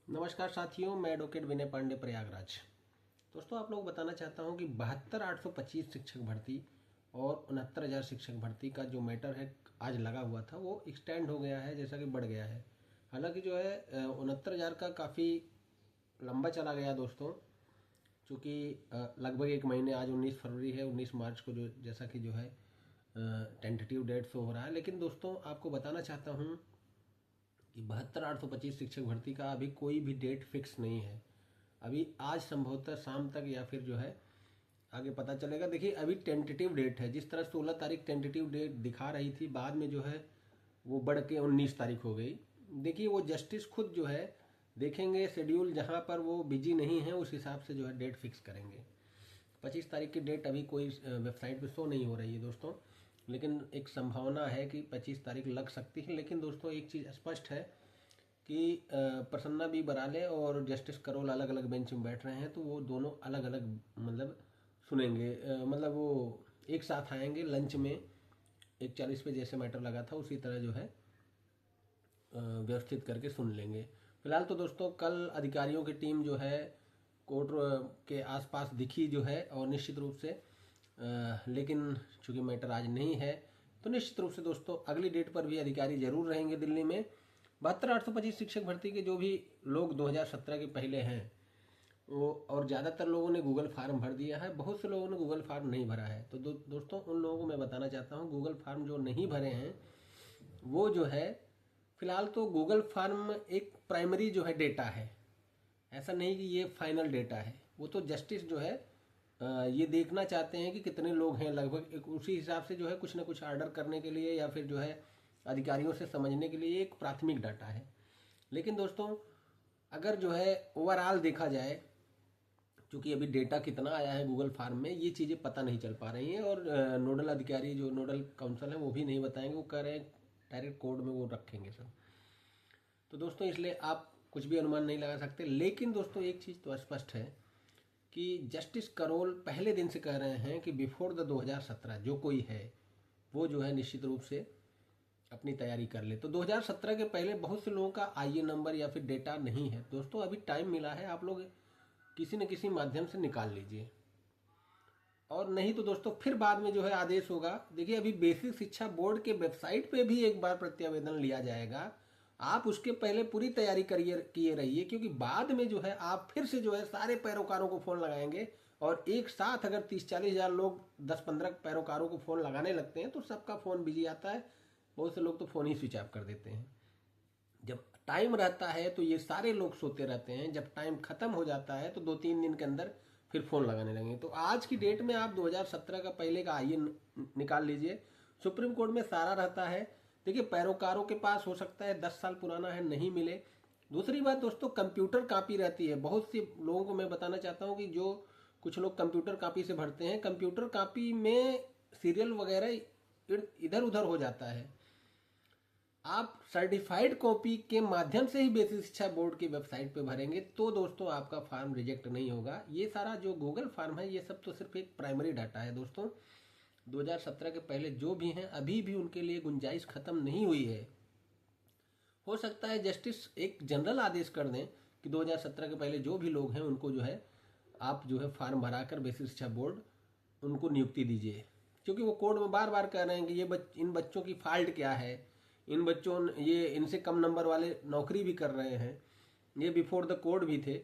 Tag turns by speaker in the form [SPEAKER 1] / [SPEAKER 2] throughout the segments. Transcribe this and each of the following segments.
[SPEAKER 1] नमस्कार साथियों, मैं एडवोकेट विनय पांडे, प्रयागराज। दोस्तों, आप लोग बताना चाहता हूं कि 72,825 शिक्षक भर्ती और 69,000 शिक्षक भर्ती का जो मैटर है आज लगा हुआ था वो एक्सटेंड हो गया है, जैसा कि बढ़ गया है। हालांकि जो है 69,000 का काफ़ी लंबा चला गया दोस्तों, चूँकि लगभग एक महीने, आज 19 फरवरी है, 19 मार्च को जो जैसा कि जो है टेंटेटिव डेट शो हो रहा है। लेकिन दोस्तों, आपको बताना चाहता हूँ कि 72,825 शिक्षक भर्ती का अभी कोई भी डेट फिक्स नहीं है। अभी आज संभवतः शाम तक या फिर जो है आगे पता चलेगा। देखिए, अभी टेंटेटिव डेट है। जिस तरह 16 तारीख टेंटेटिव डेट दिखा रही थी, बाद में जो है वो बढ़ के 19 तारीख हो गई। देखिए, वो जस्टिस खुद जो है देखेंगे शेड्यूल, जहाँ पर वो बिजी नहीं है उस हिसाब से जो है डेट फिक्स करेंगे। 25 तारीख की डेट अभी कोई वेबसाइट पे शो नहीं हो रही है दोस्तों, लेकिन एक संभावना है कि 25 तारीख लग सकती है। लेकिन दोस्तों, एक चीज़ स्पष्ट है कि प्रसन्ना बी बराले और जस्टिस करोल अलग अलग बेंच में बैठ रहे हैं, तो वो दोनों अलग अलग मतलब सुनेंगे, मतलब वो एक साथ आएंगे लंच में। 1:40 पे जैसे मैटर लगा था उसी तरह जो है व्यवस्थित करके सुन लेंगे। फिलहाल तो दोस्तों, कल अधिकारियों की टीम जो है कोर्ट के आसपास दिखी जो है, और निश्चित रूप से लेकिन चूंकि मैटर आज नहीं है, तो निश्चित रूप से दोस्तों अगली डेट पर भी अधिकारी जरूर रहेंगे दिल्ली में। 72,825 शिक्षक भर्ती के जो भी लोग 2017 के पहले हैं वो, और ज़्यादातर लोगों ने गूगल फार्म भर दिया है, बहुत से लोगों ने गूगल फार्म नहीं भरा है। तो दोस्तों, उन लोगों को मैं बताना चाहता हूँ, गूगल फार्म जो नहीं भरे हैं वो जो है फिलहाल तो गूगल फार्म एक प्राइमरी जो है डेटा है, ऐसा नहीं कि ये फाइनल डेटा है। वो तो जस्टिस जो है ये देखना चाहते हैं कि कितने लोग हैं लगभग, उसी हिसाब से जो है कुछ ना कुछ ऑर्डर करने के लिए या फिर जो है अधिकारियों से समझने के लिए एक प्राथमिक डाटा है। लेकिन दोस्तों, अगर जो है ओवरऑल देखा जाए, क्योंकि अभी डेटा कितना आया है गूगल फार्म में, ये चीज़ें पता नहीं चल पा रही हैं, और नोडल अधिकारी जो नोडल काउंसिल है वो भी नहीं बताएंगे। वो कह रहे हैं डायरेक्ट कोड में वो रखेंगे सब। तो दोस्तों, इसलिए आप कुछ भी अनुमान नहीं लगा सकते। लेकिन दोस्तों, एक चीज़ तो स्पष्ट है कि जस्टिस करोल पहले दिन से कह रहे हैं कि बिफोर द 2017 जो कोई है वो जो है निश्चित रूप से अपनी तैयारी कर ले। तो 2017 के पहले बहुत से लोगों का आईए नंबर या फिर डेटा नहीं है दोस्तों। अभी टाइम मिला है, आप लोग किसी न किसी माध्यम से निकाल लीजिए, और नहीं तो दोस्तों फिर बाद में जो है आदेश होगा। देखिए, अभी बेसिक शिक्षा बोर्ड के वेबसाइट पे भी एक बार प्रत्यावेदन लिया जाएगा। आप उसके पहले पूरी तैयारी करिए किए रहिए, क्योंकि बाद में जो है आप फिर से जो है सारे पैरोकारों को फ़ोन लगाएंगे, और एक साथ अगर 30-40 हज़ार लोग 10-15 पैरोकारों को फ़ोन लगाने लगते हैं तो सबका फ़ोन बिजी आता है। बहुत से लोग तो फ़ोन ही स्विच ऑफ कर देते हैं। जब टाइम रहता है तो ये सारे लोग सोते रहते हैं, जब टाइम खत्म हो जाता है तो 2-3 दिन के अंदर फिर फोन लगाने लगे। तो आज की डेट में आप 2017 का पहले का आईए निकाल लीजिए। सुप्रीम कोर्ट में सारा रहता है। देखिए, पैरोकारों के पास हो सकता है 10 साल पुराना है, नहीं मिले। दूसरी बात दोस्तों, कंप्यूटर कॉपी रहती है। बहुत से लोगों को मैं बताना चाहता हूँ कि जो कुछ लोग कंप्यूटर कॉपी से भरते हैं, कंप्यूटर कॉपी में सीरियल वगैरह इधर उधर हो जाता है। आप सर्टिफाइड कॉपी के माध्यम से ही बेसिक शिक्षा बोर्ड की वेबसाइट पे भरेंगे तो दोस्तों आपका फार्म रिजेक्ट नहीं होगा। ये सारा जो गूगल फार्म है ये सब तो सिर्फ एक प्राइमरी डाटा है दोस्तों। 2017 के पहले जो भी हैं अभी भी उनके लिए गुंजाइश खत्म नहीं हुई है। हो सकता है जस्टिस एक जनरल आदेश कर दें कि 2017 के पहले जो भी लोग हैं उनको जो है आप जो है फार्म भराकर बेसिक शिक्षा बोर्ड उनको नियुक्ति दीजिए। क्योंकि वो कोर्ट में बार बार कह रहे हैं कि इन बच्चों की फॉल्ट क्या है, इन बच्चों ये इनसे कम नंबर वाले नौकरी भी कर रहे हैं, ये बिफोर द कोर्ट भी थे।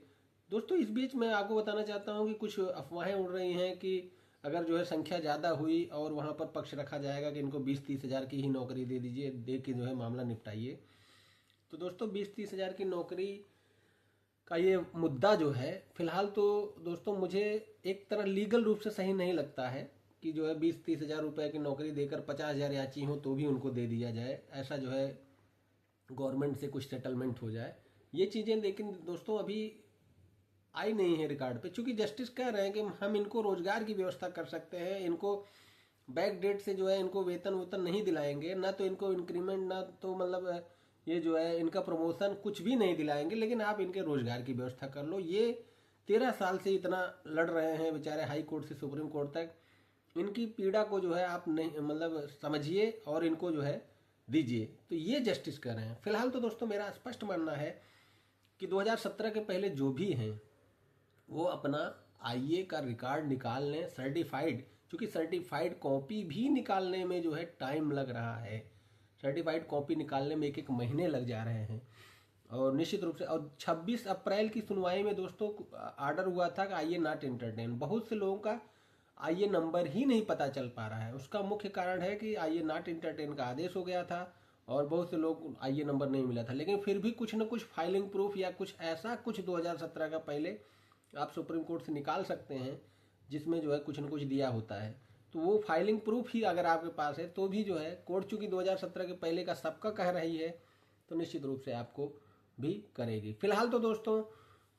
[SPEAKER 1] दोस्तों, इस बीच मैं आपको बताना चाहता हूँ कि कुछ अफवाहें उड़ रही हैं कि अगर जो है संख्या ज़्यादा हुई और वहाँ पर पक्ष रखा जाएगा कि इनको 20-30 हज़ार की ही नौकरी दे दीजिए, दे के जो है मामला निपटाइए। तो दोस्तों, 20-30 हज़ार की नौकरी का ये मुद्दा जो है फिलहाल तो दोस्तों मुझे एक तरह लीगल रूप से सही नहीं लगता है कि जो है 20-30 हज़ार रुपये की नौकरी देकर 50 हज़ार याची हो तो भी उनको दे दिया जाए। ऐसा जो है गवर्नमेंट से कुछ सेटलमेंट हो जाए, ये चीज़ें लेकिन दोस्तों अभी आई नहीं है रिकॉर्ड पे। चूंकि जस्टिस कह रहे हैं कि हम इनको रोजगार की व्यवस्था कर सकते हैं, इनको बैक डेट से जो है इनको वेतन वेतन नहीं दिलाएंगे, ना तो इनको इंक्रीमेंट, ना तो मतलब ये जो है इनका प्रमोशन, कुछ भी नहीं दिलाएंगे, लेकिन आप इनके रोजगार की व्यवस्था कर लो। ये 13 साल से इतना लड़ रहे हैं बेचारे, हाई कोर्ट से सुप्रीम कोर्ट तक। इनकी पीड़ा को जो है आप नहीं मतलब समझिए और इनको जो है दीजिए। तो ये जस्टिस कर रहे हैं। फिलहाल तो दोस्तों मेरा स्पष्ट मानना है कि 2017 के पहले जो भी हैं वो अपना आईए का रिकॉर्ड निकाल लें सर्टिफाइड, क्योंकि सर्टिफाइड कॉपी भी निकालने में जो है टाइम लग रहा है। सर्टिफाइड कॉपी निकालने में 1-1 महीने लग जा रहे हैं। और निश्चित रूप से, और 26 अप्रैल की सुनवाई में दोस्तों आर्डर हुआ था कि आईए नॉट एंटरटेन। बहुत से लोगों का आईए नंबर ही नहीं पता चल पा रहा है। उसका मुख्य कारण है कि आईए नॉट एंटरटेन का आदेश हो गया था और बहुत से लोग आईए नंबर नहीं मिला था। लेकिन फिर भी कुछ न कुछ फाइलिंग प्रूफ या कुछ ऐसा कुछ 2017 का पहले आप सुप्रीम कोर्ट से निकाल सकते हैं जिसमें जो है कुछ न कुछ दिया होता है। तो वो फाइलिंग प्रूफ ही अगर आपके पास है तो भी जो है कोर्ट चूंकि 2017 के पहले का सबका कह रही है तो निश्चित रूप से आपको भी करेगी। फिलहाल तो दोस्तों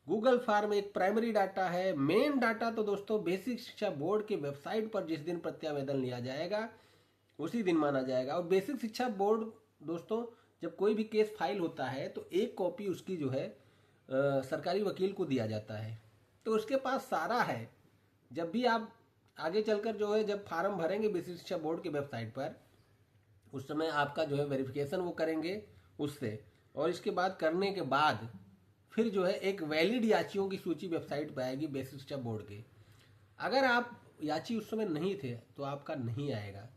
[SPEAKER 1] गूगल फॉर्म एक प्राइमरी डाटा है। मेन डाटा तो दोस्तों बेसिक शिक्षा बोर्ड के वेबसाइट पर जिस दिन प्रत्यावेदन लिया जाएगा उसी दिन माना जाएगा। और बेसिक शिक्षा बोर्ड दोस्तों जब कोई भी केस फाइल होता है तो एक कॉपी उसकी जो है सरकारी वकील को दिया जाता है, तो उसके पास सारा है। जब भी आप आगे चलकर जो है जब फार्म भरेंगे बेसिक शिक्षा बोर्ड के वेबसाइट पर, उस समय आपका जो है वेरिफिकेशन वो करेंगे उससे, और इसके बाद करने के बाद फिर जो है एक वैलिड याचियों की सूची वेबसाइट पर आएगी बेसिक शिक्षा बोर्ड के। अगर आप याची उस समय नहीं थे तो आपका नहीं आएगा।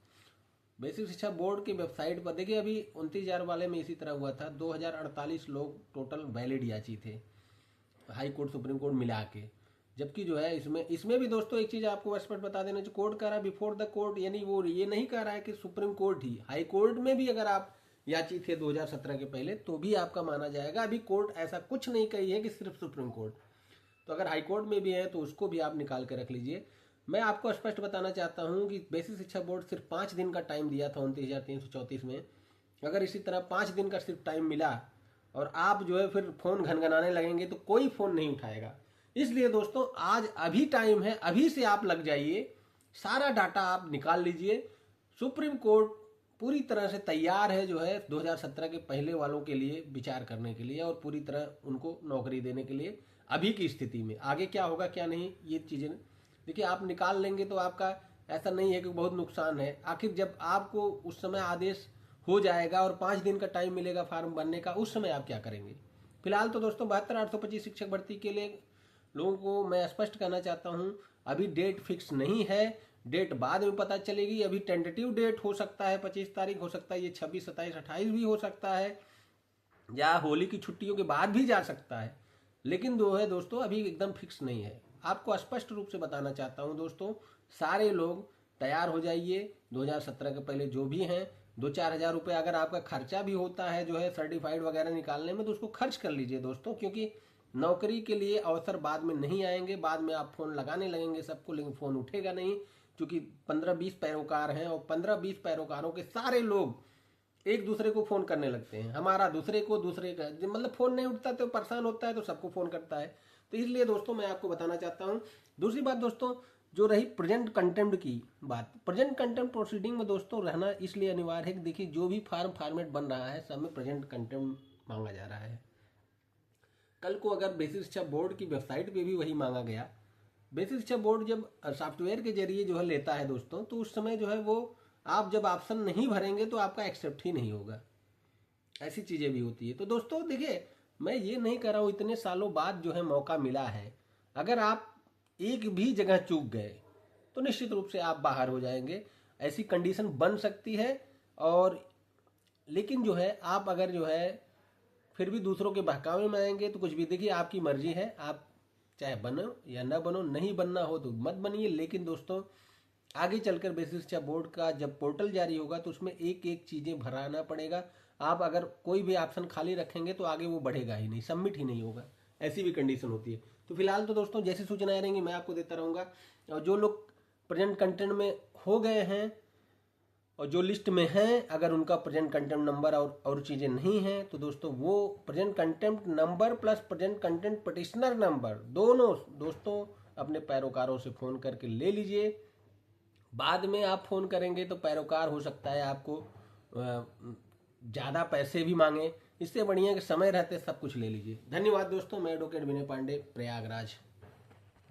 [SPEAKER 1] बेसिक शिक्षा बोर्ड की वेबसाइट पर देखिए, अभी 29,000 वाले में इसी तरह हुआ था। 2048 लोग टोटल वैलिड याची थे हाई कोर्ट सुप्रीम कोर्ट मिला के। जबकि जो है इसमें भी दोस्तों एक चीज़ आपको स्पष्ट बता देना, जो कोर्ट कह रहा है बिफोर द कोर्ट, यानी वो ये नहीं कह रहा है कि सुप्रीम कोर्ट ही, हाई कोर्ट में भी अगर आप याची थे 2017 के पहले तो भी आपका माना जाएगा। अभी कोर्ट ऐसा कुछ नहीं कही है कि सिर्फ सुप्रीम कोर्ट, तो अगर हाई कोर्ट में भी है तो उसको भी आप निकाल के रख लीजिए। मैं आपको स्पष्ट बताना चाहता हूं कि बेसिक शिक्षा बोर्ड सिर्फ 5 दिन का टाइम दिया था 29,334 में। अगर इसी तरह 5 दिन का सिर्फ टाइम मिला और आप जो है फिर फोन घनघनाने लगेंगे तो कोई फोन नहीं उठाएगा। इसलिए दोस्तों आज अभी टाइम है, अभी से आप लग जाइए, सारा डाटा आप निकाल लीजिए। सुप्रीम कोर्ट पूरी तरह से तैयार है जो है 2017 के पहले वालों के लिए विचार करने के लिए और पूरी तरह उनको नौकरी देने के लिए। अभी की स्थिति में आगे क्या होगा क्या नहीं ये चीज़ें देखिए, आप निकाल लेंगे तो आपका ऐसा नहीं है कि बहुत नुकसान है। आखिर जब आपको उस समय आदेश हो जाएगा और 5 दिन का टाइम मिलेगा फॉर्म भरने का, उस समय आप क्या करेंगे। फिलहाल तो दोस्तों 72,825 शिक्षक भर्ती के लिए लोगों को मैं स्पष्ट करना चाहता हूं, अभी डेट फिक्स नहीं है, डेट बाद में पता चलेगी। अभी टेंटेटिव डेट हो सकता है 25 तारीख, हो सकता है ये 26, 27, 28 भी हो सकता है, या होली की छुट्टियों के बाद भी जा सकता है। लेकिन जो है दोस्तों अभी एकदम फिक्स नहीं है। आपको स्पष्ट रूप से बताना चाहता हूं दोस्तों, सारे लोग तैयार हो जाइए। 2017 के पहले जो भी हैं 2-4 हज़ार रुपये अगर आपका खर्चा भी होता है जो है सर्टिफाइड वगैरह निकालने में तो उसको खर्च कर लीजिए दोस्तों, क्योंकि नौकरी के लिए अवसर बाद में नहीं आएंगे। बाद में आप फोन लगाने लगेंगे सबको, लेकिन फोन उठेगा नहीं, क्योंकि 15-20 पैरोकार हैं और 15-20 पैरोकारों के सारे लोग एक दूसरे को फोन करने लगते हैं। हमारा दूसरे को, दूसरे का मतलब फोन नहीं उठता तो परेशान होता है तो सबको फोन करता है। तो इसलिए दोस्तों मैं आपको बताना चाहता हूं। दूसरी बात दोस्तों, जो रही प्रेजेंट कंटेम्प्ट की बात, प्रेजेंट कंटेम्प्ट प्रोसीडिंग में दोस्तों रहना इसलिए अनिवार्य है कि देखिए जो भी फॉर्मेट बन रहा है सब में प्रेजेंट कंटेम्प्ट मांगा जा रहा है। कल को अगर बेसिक शिक्षा बोर्ड की वेबसाइट पे भी वही मांगा गया, बेसिक शिक्षा बोर्ड जब सॉफ्टवेयर के जरिए जो है लेता है दोस्तों, तो उस समय जो है वो आप जब ऑप्शन नहीं भरेंगे तो आपका एक्सेप्ट ही नहीं होगा। ऐसी चीज़ें भी होती है। तो दोस्तों देखिए, मैं ये नहीं कर रहा हूँ, इतने सालों बाद जो है मौका मिला है, अगर आप एक भी जगह चूक गए तो निश्चित रूप से आप बाहर हो जाएंगे। ऐसी कंडीशन बन सकती है। और लेकिन जो है आप अगर जो है फिर भी दूसरों के बहकावे में आएंगे तो कुछ भी, देखिए आपकी मर्जी है, आप चाहे बनो या ना बनो, नहीं बनना हो तो मत बनिए। लेकिन दोस्तों आगे चलकर बेसिक शिक्षा बोर्ड का जब पोर्टल जारी होगा तो उसमें एक एक चीज़ें भराना पड़ेगा। आप अगर कोई भी ऑप्शन खाली रखेंगे तो आगे वो बढ़ेगा ही नहीं, सबमिट ही नहीं होगा, ऐसी भी कंडीशन होती है। तो फिलहाल तो दोस्तों जैसी सूचनाएं रहेंगी मैं आपको देता रहूँगा। और जो लोग प्रेजेंट कंटेंट में हो गए हैं और जो लिस्ट में हैं, अगर उनका प्रेजेंट कंटेंट नंबर और चीज़ें नहीं हैं तो दोस्तों वो present content number plus present content petitioner number दोनों दोस्तों अपने पैरोकारों से फ़ोन करके ले लीजिए। बाद में आप फ़ोन करेंगे तो पैरोकार हो सकता है आपको ज़्यादा पैसे भी मांगे। इससे बढ़िया कि समय रहते सब कुछ ले लीजिए। धन्यवाद दोस्तों, मैं एडवोकेट विनय पांडे, प्रयागराज।